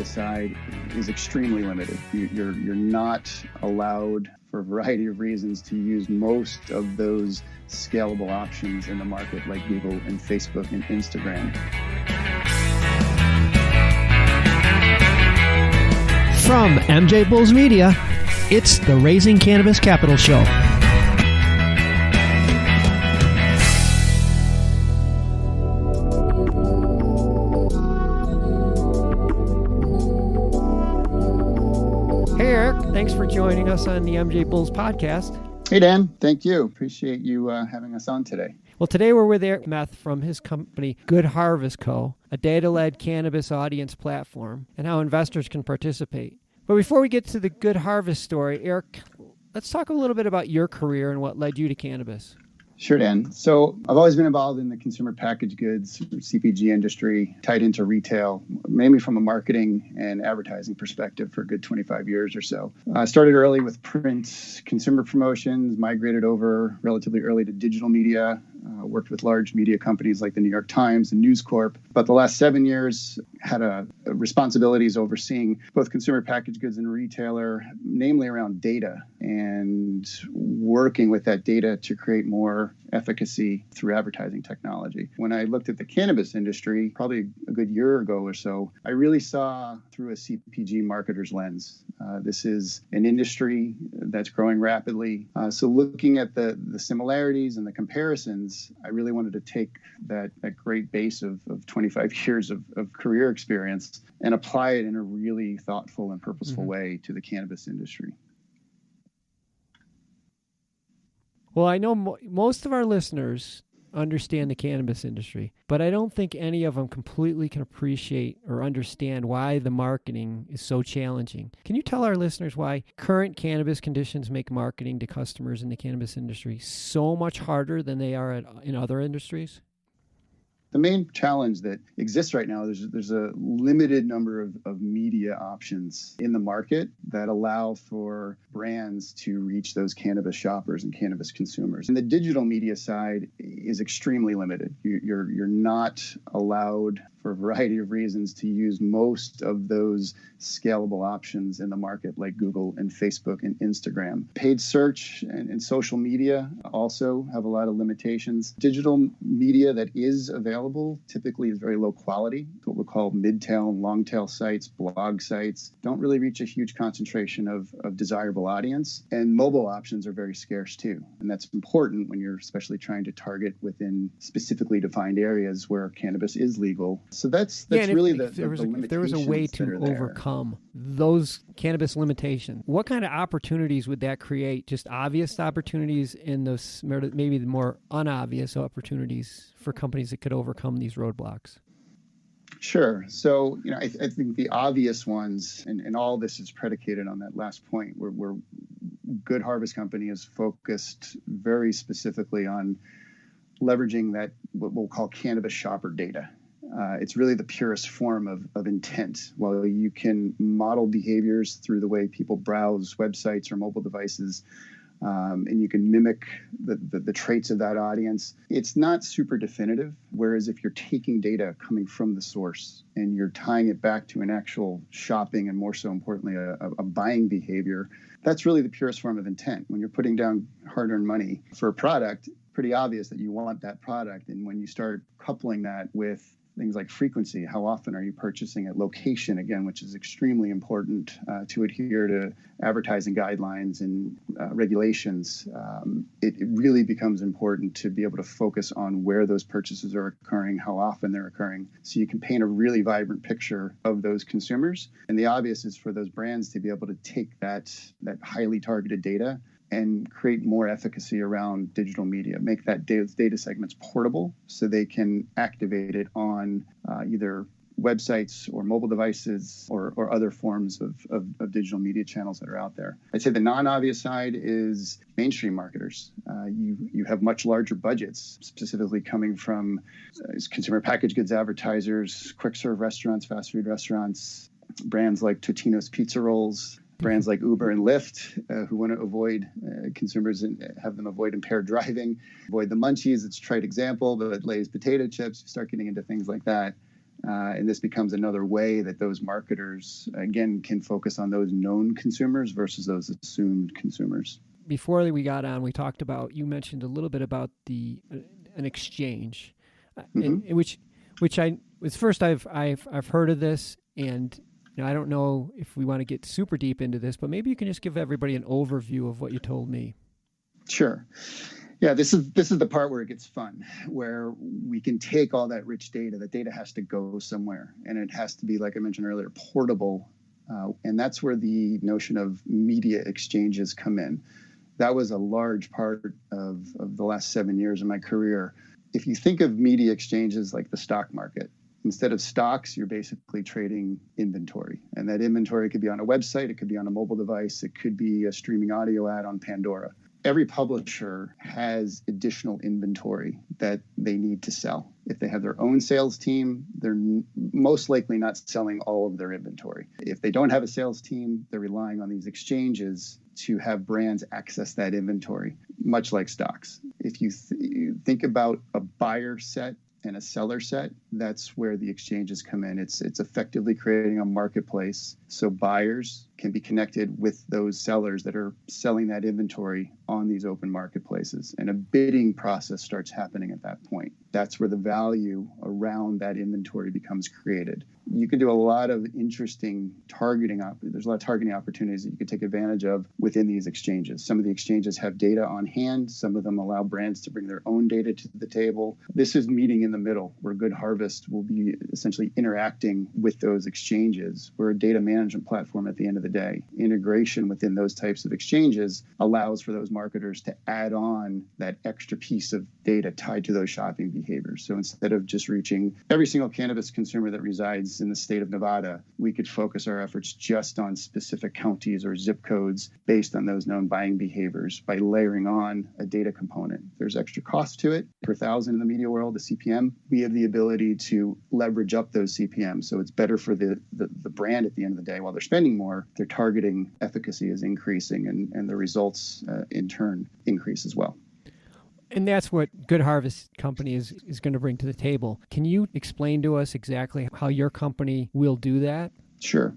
media side is extremely limited. You're not allowed, for a variety of reasons, to use most of those scalable options in the market like Google and Facebook and Instagram. From MJBulls Media, it's the Raising Cannabis Capital Show. Hey, Eric. Thanks for joining us on the MJBulls podcast. Hey, Dan. Thank you. Appreciate you having us on today. Well, today we're with Eric Meth from his company, Good Harvest Co., a data-led cannabis audience platform, and how investors can participate. But before we get to the Good Harvest story, Eric, let's talk a little bit about your career and what led you to cannabis. Sure, Dan. So I've always been involved in the consumer packaged goods, CPG industry, tied into retail, mainly from a marketing and advertising perspective for a good 25 years or so. I started early with print consumer promotions, migrated over relatively early to digital media, worked with large media companies like the New York Times and News Corp. But the last 7 years had responsibilities overseeing both consumer packaged goods and retailer, namely around data and working with that data to create more efficacy through advertising technology. When I looked at the cannabis industry, probably a good year ago or so, I really saw through a CPG marketer's lens. This is an industry that's growing rapidly. So looking at the similarities and the comparisons, I really wanted to take that great base of 25 years of career experience and apply it in a really thoughtful and purposeful way to the cannabis industry. Well, I know most of our listeners understand the cannabis industry, but I don't think any of them completely can appreciate or understand why the marketing is so challenging. Can you tell our listeners why current cannabis conditions make marketing to customers in the cannabis industry so much harder than they are in other industries? The main challenge that exists right now, there's a limited number of media options in the market that allow for brands to reach those cannabis shoppers and cannabis consumers. And the digital media side is extremely limited. You're not allowed, for a variety of reasons, to use most of those scalable options in the market like Google and Facebook and Instagram. Paid search and social media also have a lot of limitations. Digital media that is available typically is very low quality. What we call mid-tail and long-tail sites, blog sites, don't really reach a huge concentration of desirable audience. And mobile options are very scarce too. And that's important when you're especially trying to target within specifically defined areas where cannabis is legal. So that's really the limitations. If there was a way to overcome those cannabis limitations, what kind of opportunities would that create? Just obvious opportunities in those, maybe the more unobvious opportunities for companies that could overcome these roadblocks? Sure. So, I think the obvious ones, and all this is predicated on that last point, where Good Harvest Company is focused very specifically on leveraging that, what we'll call cannabis shopper data. It's really the purest form of intent. While you can model behaviors through the way people browse websites or mobile devices, and you can mimic the traits of that audience, it's not super definitive. Whereas if you're taking data coming from the source and you're tying it back to an actual shopping and more so importantly, a buying behavior, that's really the purest form of intent. When you're putting down hard-earned money for a product, pretty obvious that you want that product. And when you start coupling that with things like frequency, how often are you purchasing it? Location, again, which is extremely important to adhere to advertising guidelines and regulations. It really becomes important to be able to focus on where those purchases are occurring, how often they're occurring, so you can paint a really vibrant picture of those consumers. And the obvious is for those brands to be able to take that highly targeted data and create more efficacy around digital media, make that data segments portable so they can activate it on either websites or mobile devices or other forms of digital media channels that are out there. I'd say the non-obvious side is mainstream marketers. You have much larger budgets, specifically coming from consumer packaged goods advertisers, quick serve restaurants, fast food restaurants, brands like Totino's Pizza Rolls, brands like Uber and Lyft, who want to avoid consumers and have them avoid impaired driving, avoid the munchies. It's a trite example, but Lay's potato chips, you start getting into things like that. And this becomes another way that those marketers, again, can focus on those known consumers versus those assumed consumers. Before we got on, we talked about, you mentioned a little bit about an exchange, which I was first I've heard of this, and I don't know if we want to get super deep into this, but maybe you can just give everybody an overview of what you told me. Sure. Yeah, this is the part where it gets fun, where we can take all that rich data. The data has to go somewhere, and it has to be, like I mentioned earlier, portable. And that's where the notion of media exchanges come in. That was a large part of the last 7 years of my career. If you think of media exchanges like the stock market, instead of stocks, you're basically trading inventory. And that inventory could be on a website, it could be on a mobile device, it could be a streaming audio ad on Pandora. Every publisher has additional inventory that they need to sell. If they have their own sales team, they're most likely not selling all of their inventory. If they don't have a sales team, they're relying on these exchanges to have brands access that inventory, much like stocks. If you think about a buyer set and a seller set, that's where the exchanges come in. It's effectively creating a marketplace so buyers can be connected with those sellers that are selling that inventory on these open marketplaces. And a bidding process starts happening at that point. That's where the value around that inventory becomes created. You can do a lot of interesting targeting. There's a lot of targeting opportunities that you can take advantage of within these exchanges. Some of the exchanges have data on hand. Some of them allow brands to bring their own data to the table. This is meeting in the middle, where Good Harvest will be essentially interacting with those exchanges. We're a data management platform at the end of the day. Integration within those types of exchanges allows for those marketers to add on that extra piece of data tied to those shopping behaviors. So instead of just reaching every single cannabis consumer that resides in the state of Nevada, we could focus our efforts just on specific counties or zip codes based on those known buying behaviors by layering on a data component. There's extra cost to it. Per thousand in the media world, the CPM, we have the ability to leverage up those CPMs. So it's better for the brand at the end of the day. While they're spending more, their targeting efficacy is increasing, and the results in turn increase as well. And that's what Good Harvest Company is going to bring to the table. Can you explain to us exactly how your company will do that? Sure.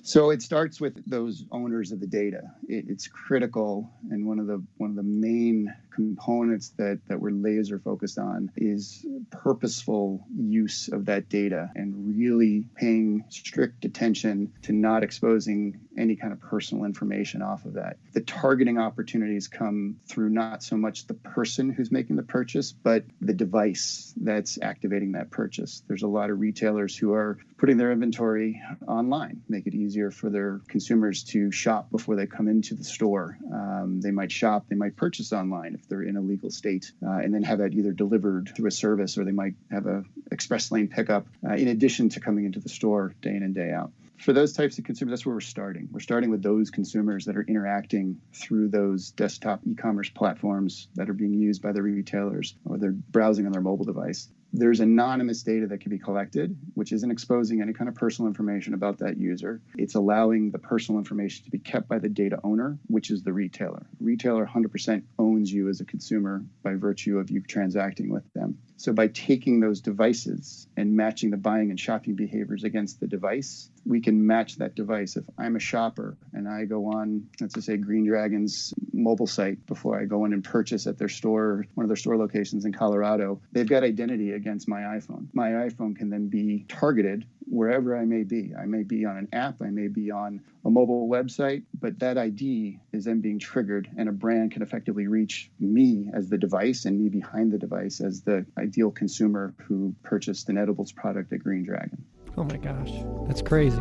So it starts with those owners of the data. It's critical, and one of the main components that we're laser focused on is purposeful use of that data and really paying strict attention to not exposing any kind of personal information off of that. The targeting opportunities come through not so much the person who's making the purchase, but the device that's activating that purchase. There's a lot of retailers who are putting their inventory online, make it easier for their consumers to shop before they come into the store. They might shop, they might purchase online if they're in a legal state, and then have that either delivered through a service, or they might have a express lane pickup in addition to coming into the store day in and day out. For those types of consumers, that's where we're starting. We're starting with those consumers that are interacting through those desktop e-commerce platforms that are being used by the retailers, or they're browsing on their mobile device. There's anonymous data that can be collected, which isn't exposing any kind of personal information about that user. It's allowing the personal information to be kept by the data owner, which is the retailer. Retailer 100% owns you as a consumer by virtue of you transacting with them. So by taking those devices and matching the buying and shopping behaviors against the device, we can match that device. If I'm a shopper and I go on, let's just say Green Dragon's mobile site before I go in and purchase at their store, one of their store locations in Colorado, they've got identity against my iPhone. My iPhone can then be targeted wherever I may be. I may be on an app, I may be on a mobile website, but that ID is then being triggered, and a brand can effectively reach me as the device and me behind the device as the ideal consumer who purchased an edibles product at Green Dragon. Oh my gosh, that's crazy.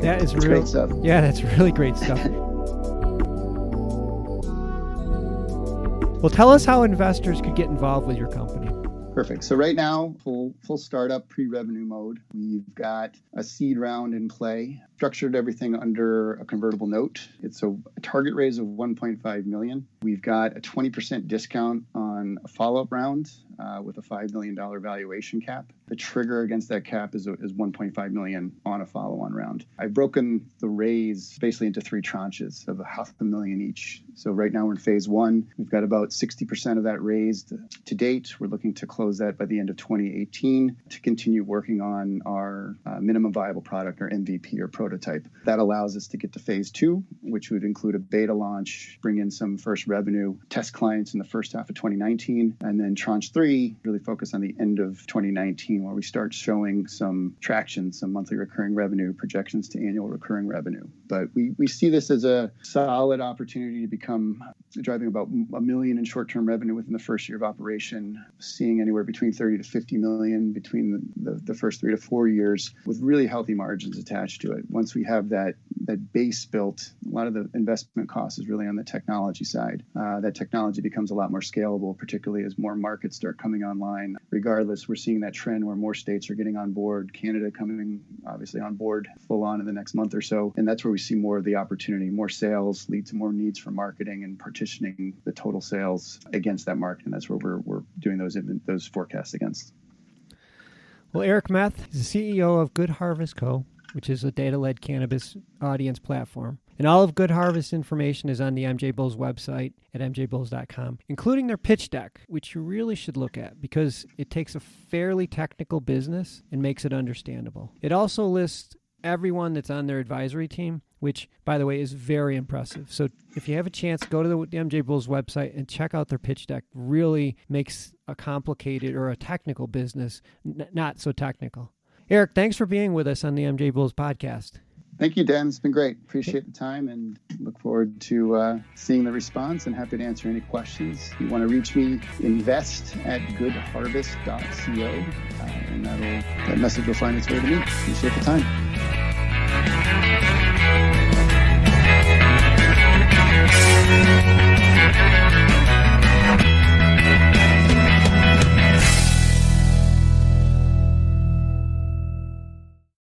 That is really great stuff. Yeah, that's really great stuff. Well, tell us how investors could get involved with your company. Perfect. So right now, full startup, pre-revenue mode. We've got a seed round in play, structured everything under a convertible note. It's a target raise of $1.5 million. We've got a 20% discount on a follow-up round. with a $5 million valuation cap. The trigger against that cap is $1.5 million on a follow-on round. I've broken the raise basically into 3 tranches of $500,000 each. So right now we're in phase 1. We've got about 60% of that raised to date. We're looking to close that by the end of 2018 to continue working on our minimum viable product, or MVP, or prototype. That allows us to get to phase 2, which would include a beta launch, bring in some first revenue, test clients in the first half of 2019, and then tranche 3 really focus on the end of 2019, where we start showing some traction, some monthly recurring revenue, projections to annual recurring revenue. But we see this as a solid opportunity to become driving about $1 million in short-term revenue within the first year of operation, seeing anywhere between 30 to 50 million between the first 3 to 4 years, with really healthy margins attached to it. Once we have that base built, a lot of the investment cost is really on the technology side. That technology becomes a lot more scalable, particularly as more markets start coming online. Regardless, we're seeing that trend where more states are getting on board, Canada coming obviously on board full on in the next month or so. And that's where we see more of the opportunity. More sales lead to more needs for marketing and partitioning the total sales against that market. And that's where we're doing those forecasts against. Well, Eric Meth is the CEO of Good Harvest Co., which is a data-led cannabis audience platform. And all of Good Harvest information is on the MJBulls website at mjbulls.com, including their pitch deck, which you really should look at because it takes a fairly technical business and makes it understandable. It also lists everyone that's on their advisory team, which, by the way, is very impressive. So if you have a chance, go to the MJBulls website and check out their pitch deck. Really makes a complicated or a technical business not so technical. Eric, thanks for being with us on the MJBulls podcast. Thank you, Dan. It's been great. Appreciate the time and look forward to seeing the response, and happy to answer any questions. If you want to reach me, invest@goodharvest.co, and that message will find its way to me. Appreciate the time.